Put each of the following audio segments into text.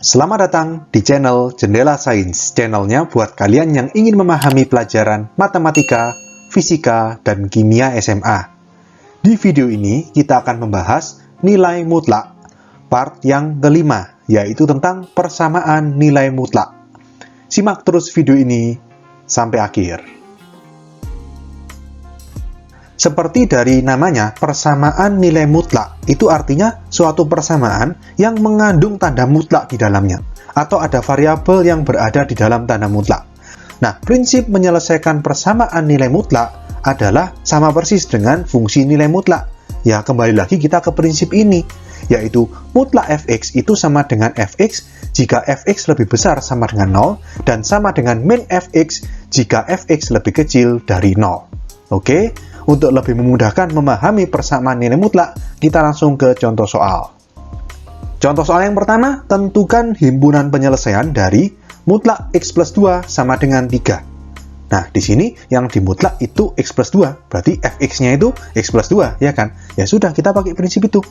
Selamat datang di channel Jendela Sains, channelnya buat kalian yang ingin memahami pelajaran matematika, fisika, dan kimia SMA. Di video ini, kita akan membahas nilai mutlak, part yang kelima, yaitu tentang persamaan nilai mutlak. Simak terus video ini sampai akhir. Seperti dari namanya, persamaan nilai mutlak itu artinya suatu persamaan yang mengandung tanda mutlak di dalamnya, atau ada variabel yang berada di dalam tanda mutlak. Nah, prinsip menyelesaikan persamaan nilai mutlak adalah sama persis dengan fungsi nilai mutlak. Ya, kembali lagi kita ke prinsip ini, yaitu mutlak fx itu sama dengan fx jika fx lebih besar sama dengan 0, dan sama dengan min fx jika fx lebih kecil dari 0. Oke? Untuk lebih memudahkan memahami persamaan nilai mutlak, kita langsung ke contoh soal. Contoh soal yang pertama, tentukan himpunan penyelesaian dari mutlak x plus 2 sama dengan 3. Nah, di sini yang dimutlak itu x plus 2, berarti fx-nya itu x plus 2, ya kan? Ya sudah, kita pakai prinsip itu.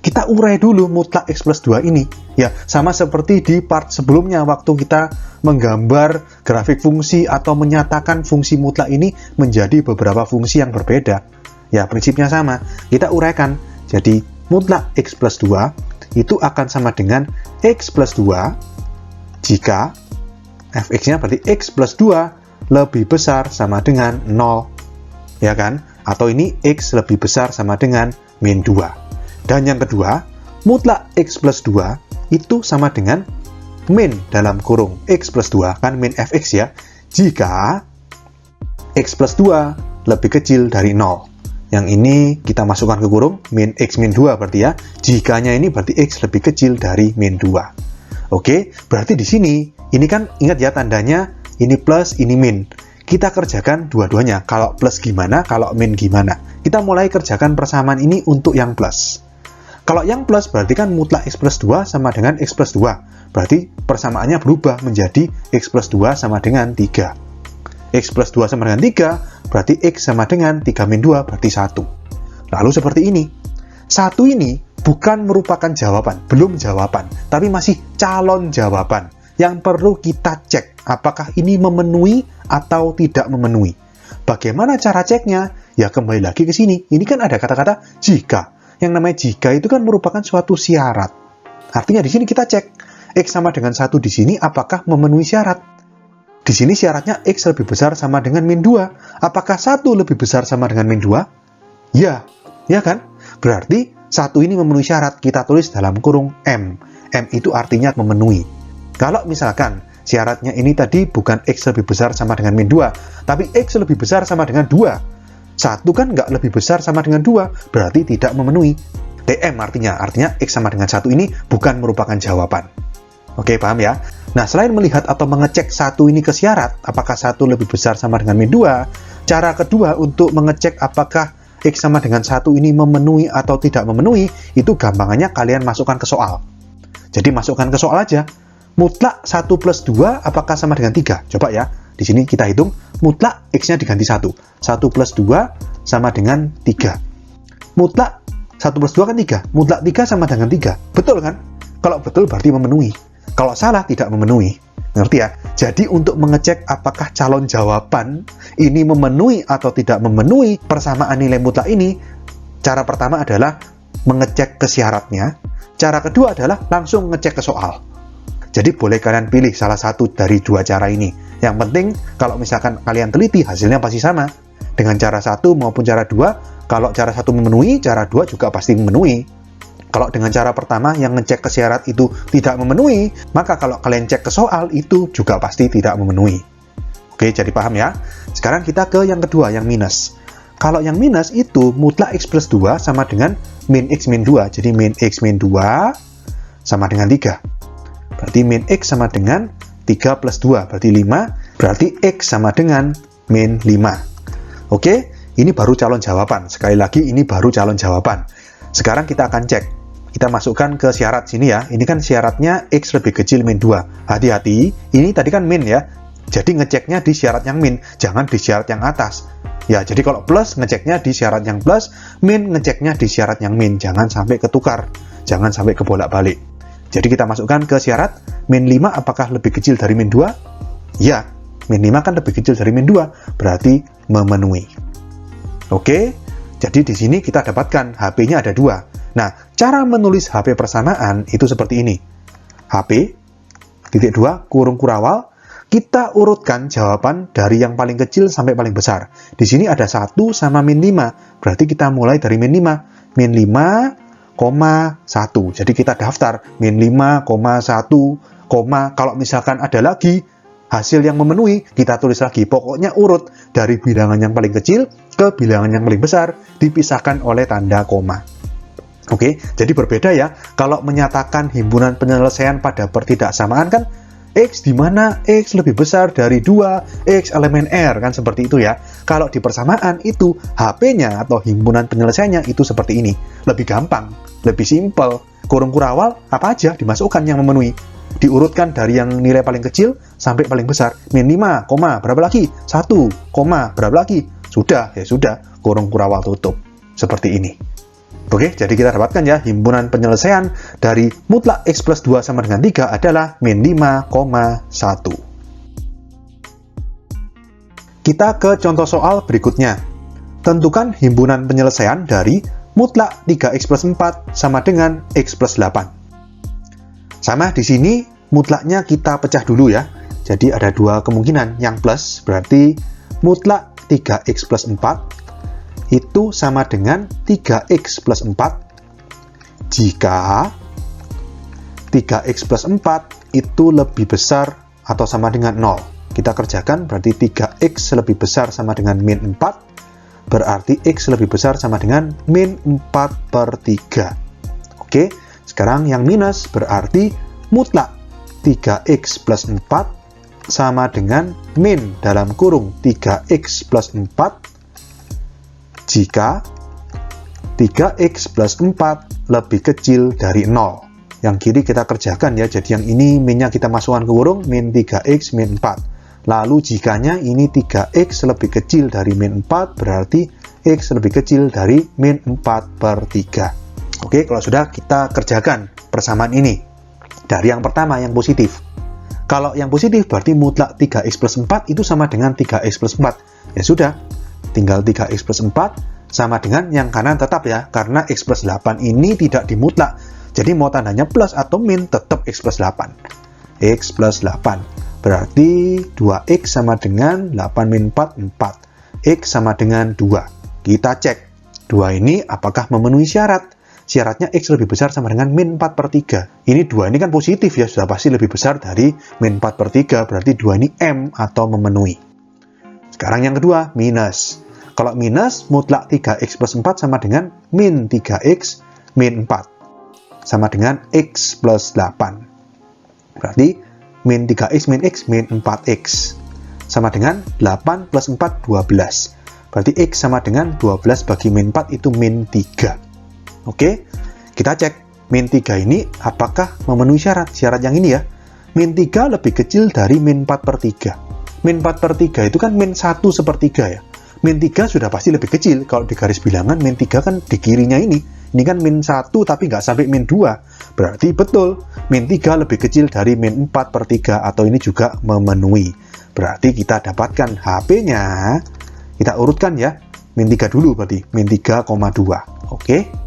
Kita urai dulu mutlak x plus 2 ini. Ya, sama seperti di part sebelumnya waktu kita menggambar grafik fungsi atau menyatakan fungsi mutlak ini menjadi beberapa fungsi yang berbeda. Ya, prinsipnya sama. Kita uraikan. Jadi, mutlak x plus 2 itu akan sama dengan x plus 2 jika fx-nya berarti x plus 2 lebih besar sama dengan 0. Ya kan? Atau ini x lebih besar sama dengan min 2. Dan yang kedua, mutlak x plus 2 itu sama dengan min dalam kurung x plus 2, kan min fx ya, jika x plus 2 lebih kecil dari 0. Yang ini kita masukkan ke kurung, min x min 2 berarti ya, jikanya ini berarti x lebih kecil dari min 2. Oke, berarti di sini, ini kan ingat ya tandanya, ini plus, ini min. Kita kerjakan dua-duanya, kalau plus gimana, kalau min gimana. Kita mulai kerjakan persamaan ini untuk yang plus. Kalau yang plus berarti kan mutlak x plus 2 sama dengan x plus 2. Berarti persamaannya berubah menjadi x plus 2 sama dengan 3. X plus 2 sama dengan 3, berarti x sama dengan 3 min 2, berarti 1. Lalu seperti ini. 1 ini bukan merupakan jawaban, belum jawaban, tapi masih calon jawaban. Yang perlu kita cek, apakah ini memenuhi atau tidak memenuhi. Bagaimana cara ceknya? Ya kembali lagi ke sini. Ini kan ada kata-kata jika. Yang namanya jika itu kan merupakan suatu syarat. Artinya di sini kita cek x sama dengan 1 di sini apakah memenuhi syarat. Di sini syaratnya x lebih besar sama dengan min 2. Apakah 1 lebih besar sama dengan min 2? Ya, ya kan? Berarti 1 ini memenuhi syarat. Kita tulis dalam kurung M. M itu artinya memenuhi. Kalau misalkan syaratnya ini tadi bukan x lebih besar sama dengan min 2, tapi x lebih besar sama dengan 2. 1 kan nggak lebih besar sama dengan 2, berarti tidak memenuhi. TM artinya x sama dengan 1 ini bukan merupakan jawaban. Oke, paham ya? Nah, selain melihat atau mengecek 1 ini ke syarat, apakah 1 lebih besar sama dengan min 2, cara kedua untuk mengecek apakah x sama dengan 1 ini memenuhi atau tidak memenuhi, itu gampangannya kalian masukkan ke soal. Jadi masukkan ke soal aja. Mutlak 1 plus 2 apakah sama dengan 3? Coba ya. Di sini kita hitung, mutlak x-nya diganti 1. 1 plus 2 sama dengan 3. Mutlak 1 plus 2 kan 3. Mutlak 3 sama dengan 3. Betul kan? Kalau betul berarti memenuhi. Kalau salah tidak memenuhi. Ngerti ya? Jadi untuk mengecek apakah calon jawaban ini memenuhi atau tidak memenuhi persamaan nilai mutlak ini, cara pertama adalah mengecek ke syaratnya. Cara kedua adalah langsung ngecek ke soal. Jadi boleh kalian pilih salah satu dari dua cara ini. Yang penting kalau misalkan kalian teliti hasilnya pasti sama. Dengan cara 1 maupun cara 2, kalau cara 1 memenuhi, cara 2 juga pasti memenuhi. Kalau dengan cara pertama yang ngecek ke syarat itu tidak memenuhi, maka kalau kalian cek ke soal itu juga pasti tidak memenuhi. Oke, jadi paham ya? Sekarang kita ke yang kedua, yang minus. Kalau yang minus itu mutlak x plus 2 sama dengan min x min 2. Jadi min x min 2 sama dengan 3. Berarti min x sama dengan 3 plus 2, berarti 5. Berarti x sama dengan min 5. Oke, ini baru calon jawaban. Sekali lagi, ini baru calon jawaban. Sekarang kita akan cek. Kita masukkan ke syarat sini ya. Ini kan syaratnya x lebih kecil min 2. Hati-hati, ini tadi kan min ya. Jadi ngeceknya di syarat yang min, jangan di syarat yang atas. Ya, jadi kalau plus, ngeceknya di syarat yang plus, min ngeceknya di syarat yang min. Jangan sampai ketukar. Jangan sampai kebolak-balik. Jadi kita masukkan ke syarat, min 5 apakah lebih kecil dari min 2? Ya, min 5 kan lebih kecil dari min 2, berarti memenuhi. Oke, jadi di sini kita dapatkan HP-nya ada 2. Nah, cara menulis HP persamaan itu seperti ini. HP, titik 2, kurung kurawal, kita urutkan jawaban dari yang paling kecil sampai paling besar. Di sini ada 1 sama min 5, berarti kita mulai dari min 5. Min 5,1. Jadi kita daftar min 5,1, kalau misalkan ada lagi hasil yang memenuhi, kita tulis lagi. Pokoknya urut dari bilangan yang paling kecil ke bilangan yang paling besar, dipisahkan oleh tanda koma. Oke, jadi berbeda ya. Kalau menyatakan himpunan penyelesaian pada pertidaksamaan kan, X di mana X lebih besar dari 2, X elemen R, kan seperti itu ya. Kalau di persamaan itu, HP-nya atau himpunan penyelesaiannya itu seperti ini. Lebih gampang, lebih simpel. Kurung kurawal, apa aja dimasukkan yang memenuhi. Diurutkan dari yang nilai paling kecil sampai paling besar. Min 5, berapa lagi? 1, berapa lagi? Sudah, ya sudah, kurung kurawal tutup. Seperti ini. Oke, jadi kita dapatkan ya, himpunan penyelesaian dari mutlak X plus 2 sama dengan 3 adalah min 5,1. Kita ke contoh soal berikutnya. Tentukan himpunan penyelesaian dari mutlak 3X plus 4 sama dengan X plus 8. Sama di sini, mutlaknya kita pecah dulu ya. Jadi ada 2 kemungkinan. Yang plus berarti mutlak 3X plus 4 itu sama dengan 3X plus 4 jika 3X plus 4 itu lebih besar atau sama dengan 0. Kita kerjakan, berarti 3X lebih besar sama dengan min 4, berarti X lebih besar sama dengan min 4/3. Oke, sekarang yang minus berarti mutlak 3X plus 4 sama dengan min dalam kurung 3X plus 4 jika 3X plus 4 lebih kecil dari 0. Yang kiri kita kerjakan ya, jadi yang ini minnya kita masukkan ke kurung, min 3X, min 4. Lalu jikanya ini 3X lebih kecil dari min 4, berarti X lebih kecil dari min 4/3. Oke, kalau sudah kita kerjakan persamaan ini. Dari yang pertama, yang positif. Kalau yang positif berarti mutlak 3X plus 4 itu sama dengan 3X plus 4. Ya sudah, tinggal 3X plus 4 sama dengan yang kanan tetap ya, karena X plus 8 ini tidak dimutlak. Jadi mau tandanya plus atau min tetap X plus 8. X plus 8. Berarti 2X sama dengan 8 min 4, 4. X sama dengan 2. Kita cek. 2 ini apakah memenuhi syarat? Syaratnya X lebih besar sama dengan min 4/3. Ini 2 ini kan positif ya, sudah pasti lebih besar dari min 4/3. Berarti 2 ini M atau memenuhi. Sekarang yang kedua, minus. Kalau minus, mutlak 3X plus 4 sama dengan min 3X min 4. Sama dengan X plus 8. Berarti min 3X min X min 4X. Sama dengan 8 plus 4, 12. Berarti X sama dengan 12 bagi min 4 itu min 3. Oke, kita cek. Min 3 ini apakah memenuhi syarat? Syarat yang ini ya. Min 3 lebih kecil dari min 4/3. Min 4/3 itu kan min 1/3 ya. Min 3 sudah pasti lebih kecil. Kalau di garis bilangan, min 3 kan di kirinya ini. Ini kan min 1 tapi nggak sampai min 2. Berarti betul, min 3 lebih kecil dari min 4/3 atau ini juga memenuhi. Berarti kita dapatkan HP-nya. Kita urutkan ya. Min 3 dulu berarti. Min 3,2. Oke.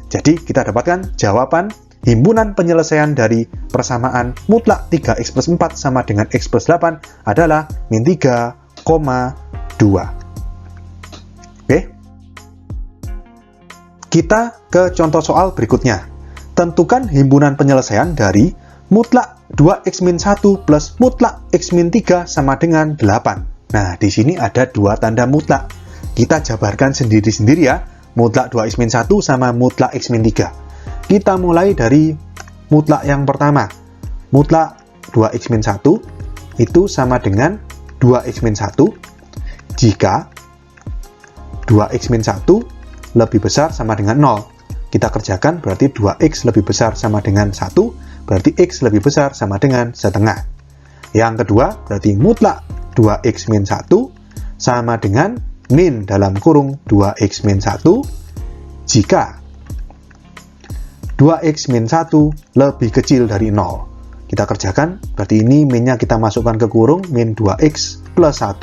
Jadi kita dapatkan jawaban himpunan penyelesaian dari persamaan mutlak 3X plus 4 sama dengan X plus 8 adalah min 3,2. Oke. Kita ke contoh soal berikutnya. Tentukan himpunan penyelesaian dari mutlak 2X min 1 plus mutlak X min 3 sama dengan 8. Nah, di sini ada 2 tanda mutlak. Kita jabarkan sendiri-sendiri ya. Mutlak 2X min 1 sama mutlak X min 3. Kita mulai dari mutlak yang pertama. Mutlak 2X min 1 itu sama dengan 2X min 1 jika 2X min 1 lebih besar sama dengan 0. Kita kerjakan, berarti 2X lebih besar sama dengan 1, berarti X lebih besar sama dengan setengah. Yang kedua, berarti mutlak 2X min 1 sama dengan min dalam kurung 2X min 1 jika 2x min 1 lebih kecil dari 0. Kita kerjakan, berarti ini minnya kita masukkan ke kurung, min 2x plus 1.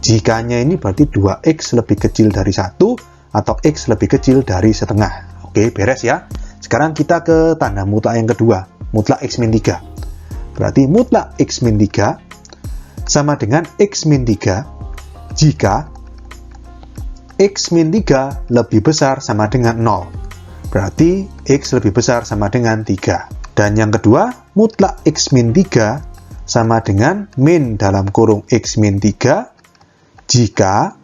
Jikanya ini berarti 2x lebih kecil dari 1 atau x lebih kecil dari setengah. Oke, beres ya. Sekarang kita ke tanda mutlak yang kedua, mutlak x min 3. Berarti mutlak x min 3 sama dengan x min 3 jika x min 3 lebih besar sama dengan 0. Berarti x lebih besar sama dengan 3. Dan yang kedua, mutlak x min 3 sama dengan min dalam kurung x min 3 jika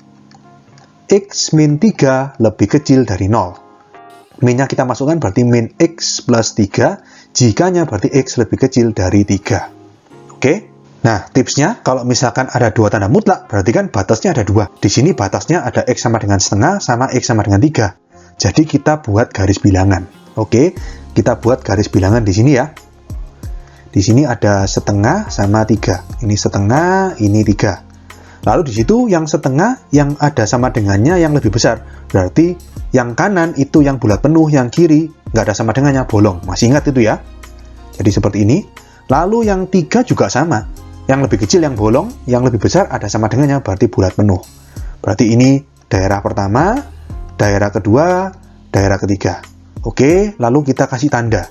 x min 3 lebih kecil dari 0. Minnya kita masukkan berarti min x plus 3, jikanya berarti x lebih kecil dari 3. Oke? Nah, tipsnya, kalau misalkan ada dua tanda mutlak, berarti kan batasnya ada dua. Di sini batasnya ada x sama dengan setengah, sama x sama dengan 3. Jadi kita buat garis bilangan. Oke, kita buat garis bilangan di sini ya. Di sini ada setengah sama 3. Ini setengah, ini 3. Lalu di situ yang setengah, yang ada sama dengannya yang lebih besar. Berarti yang kanan itu yang bulat penuh, yang kiri nggak ada sama dengannya, bolong. Masih ingat itu ya? Jadi seperti ini. Lalu yang 3 juga sama. Yang lebih kecil yang bolong, yang lebih besar ada sama dengannya, berarti bulat penuh. Berarti ini daerah pertama, daerah kedua, daerah ketiga. Oke, lalu kita kasih tanda.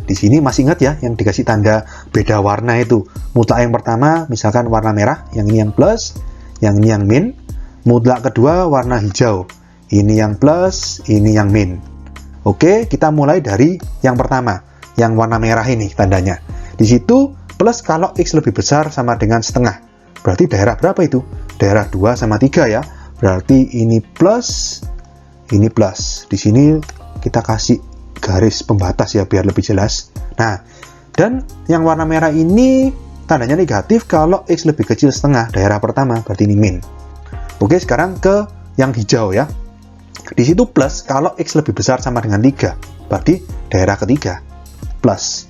Di sini masih ingat ya, yang dikasih tanda beda warna itu. Mutlak yang pertama, misalkan warna merah, yang ini yang plus, yang ini yang min. Mutlak kedua warna hijau. Ini yang plus, ini yang min. Oke, kita mulai dari yang pertama, yang warna merah ini tandanya. Di situ plus kalau x lebih besar sama dengan setengah. Berarti daerah berapa itu? Daerah 2 sama 3 ya. Berarti ini plus, ini plus. Di sini kita kasih garis pembatas ya, biar lebih jelas. Nah, dan yang warna merah ini tandanya negatif kalau x lebih kecil setengah. Daerah pertama, berarti ini min. Oke, sekarang ke yang hijau ya. Di situ plus kalau x lebih besar sama dengan 3. Berarti daerah ketiga, plus.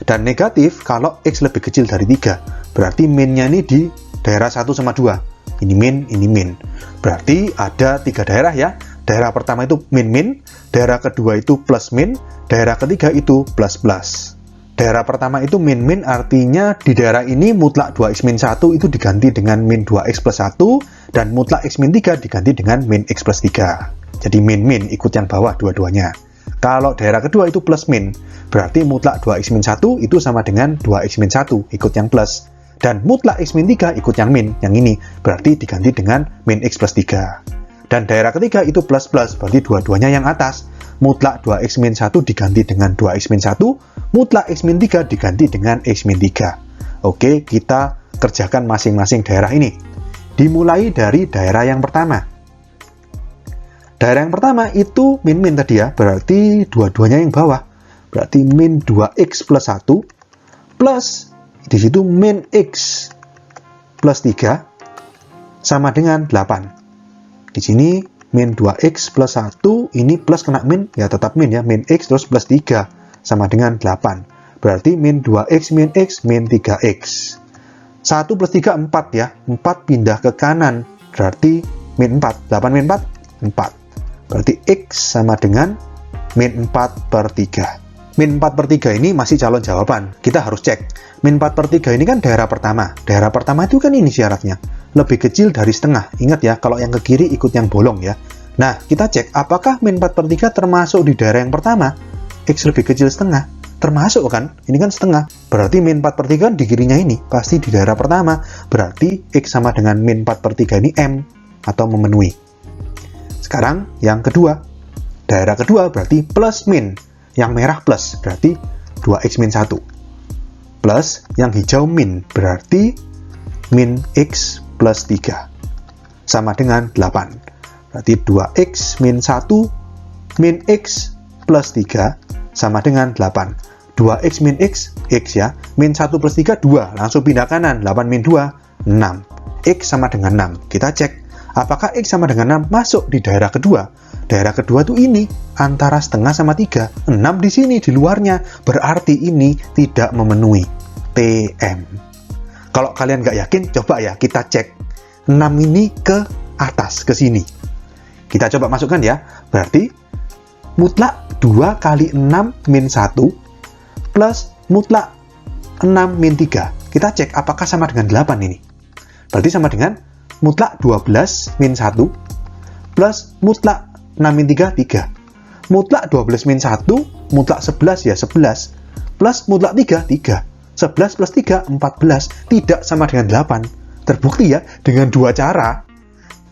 Dan negatif kalau x lebih kecil dari 3. Berarti minnya ini di daerah 1 sama 2. Ini min, ini min. Berarti ada 3 daerah ya. Daerah pertama itu min-min, daerah kedua itu plus-min, daerah ketiga itu plus-plus. Daerah pertama itu min-min, artinya di daerah ini mutlak 2x min 1 itu diganti dengan min 2x plus 1, dan mutlak x min 3 diganti dengan min x plus 3. Jadi min-min ikut yang bawah dua-duanya. Kalau daerah kedua itu plus min, berarti mutlak 2x min 1 itu sama dengan 2x min 1, ikut yang plus. Dan mutlak x min 3 ikut yang min, yang ini, berarti diganti dengan min x plus 3. Dan daerah ketiga itu plus-plus, berarti dua-duanya yang atas. Mutlak 2x min 1 diganti dengan 2x min 1, mutlak x min 3 diganti dengan x min 3. Oke, kita kerjakan masing-masing daerah ini. Dimulai dari daerah yang pertama. Daerah yang pertama itu min-min tadi ya, berarti dua-duanya yang bawah. Berarti min 2x plus 1 plus di situ min x plus 3 sama dengan 8. Di sini min 2x plus 1, ini plus kena min, ya tetap min ya, min x terus plus 3 sama dengan 8. Berarti min 2x min x min 3x. 1 plus 3 4 ya, 4 pindah ke kanan, berarti min 4. 8 min 4, 4. Berarti x sama dengan min 4 per 3. Min 4 per 3 ini masih calon jawaban. Kita harus cek. Min 4 per 3 ini kan daerah pertama. Daerah pertama itu kan ini syaratnya. Lebih kecil dari setengah. Ingat ya, kalau yang ke kiri ikut yang bolong ya. Nah, kita cek apakah min 4 per 3 termasuk di daerah yang pertama. X lebih kecil setengah. Termasuk kan? Ini kan setengah. Berarti min 4 per 3 di kirinya ini. Pasti di daerah pertama. Berarti X sama dengan min 4 per 3 ini M. Atau memenuhi. Sekarang yang kedua, daerah kedua berarti plus min, yang merah plus berarti 2x min 1, plus yang hijau min berarti min x plus 3 sama dengan 8. Berarti 2x min 1 min x plus 3 sama dengan 8. 2x min x, x ya, min 1 plus 3 2, langsung pindah kanan, 8 min 2 6, x sama dengan 6. Kita cek apakah X sama dengan 6 masuk di daerah kedua? Daerah kedua tuh ini, antara setengah sama 3. 6 di sini, di luarnya. Berarti ini tidak memenuhi. TM. Kalau kalian nggak yakin, coba ya kita cek. 6 ini ke atas, ke sini. Kita coba masukkan ya. Berarti mutlak 2 kali 6 min 1 plus mutlak 6 min 3. Kita cek apakah sama dengan 8 ini. Berarti sama dengan mutlak 12 min 1 plus mutlak 6 min 3, 3. Mutlak 12 min 1, mutlak 11 ya 11. Plus mutlak 3, 3. 11 plus 3, 14. Tidak sama dengan 8. Terbukti ya, dengan dua cara.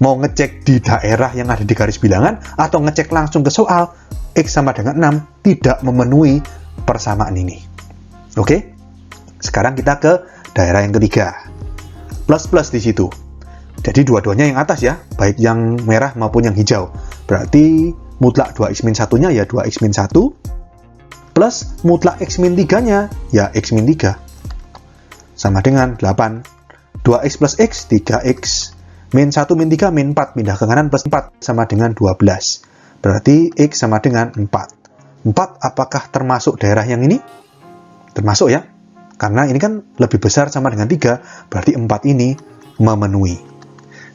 Mau ngecek di daerah yang ada di garis bilangan, atau ngecek langsung ke soal, X sama dengan 6 tidak memenuhi persamaan ini. Oke? Sekarang kita ke daerah yang ketiga. Plus-plus di situ. Jadi dua-duanya yang atas ya, baik yang merah maupun yang hijau. Berarti mutlak 2x min 1-nya ya 2x min 1, plus mutlak x min 3-nya ya x min 3. Sama dengan 8. 2x plus x, 3x. Min 1 min 3 min 4, pindah ke kanan plus 4 sama dengan 12. Berarti x sama dengan 4. 4 apakah termasuk daerah yang ini? Termasuk ya. Karena ini kan lebih besar sama dengan 3, berarti 4 ini memenuhi.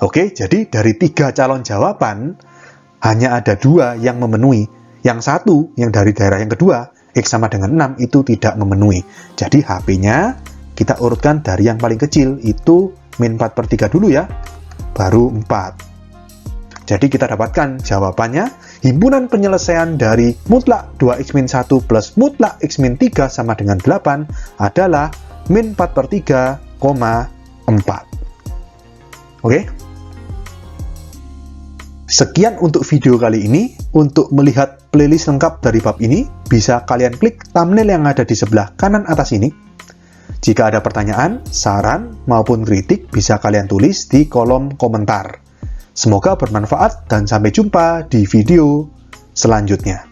Oke, jadi dari 3 calon jawaban, hanya ada 2 yang memenuhi. Yang satu, yang dari daerah yang kedua, x sama dengan 6, itu tidak memenuhi. Jadi HP-nya kita urutkan dari yang paling kecil, itu min 4/3 dulu ya. Baru 4. Jadi kita dapatkan jawabannya, himpunan penyelesaian dari mutlak 2x min 1 plus mutlak x min 3 sama dengan 8 adalah min 4/3,4. Oke? Sekian untuk video kali ini. Untuk melihat playlist lengkap dari bab ini, bisa kalian klik thumbnail yang ada di sebelah kanan atas ini. Jika ada pertanyaan, saran, maupun kritik, bisa kalian tulis di kolom komentar. Semoga bermanfaat dan sampai jumpa di video selanjutnya.